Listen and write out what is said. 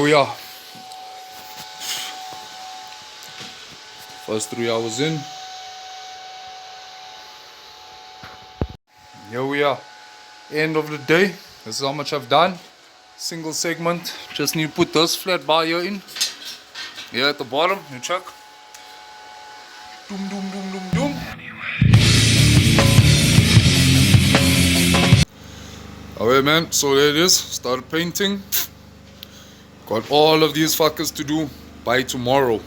we are. First 3 hours in. Here we are. End of the day. This is how much I've done. Single segment. Just need to put this flat bar here in. Here at the bottom. You check. Doom, doom, doom, doom, doom. Alright, man. So there it is. Started painting. Got all of these fuckers to do by tomorrow.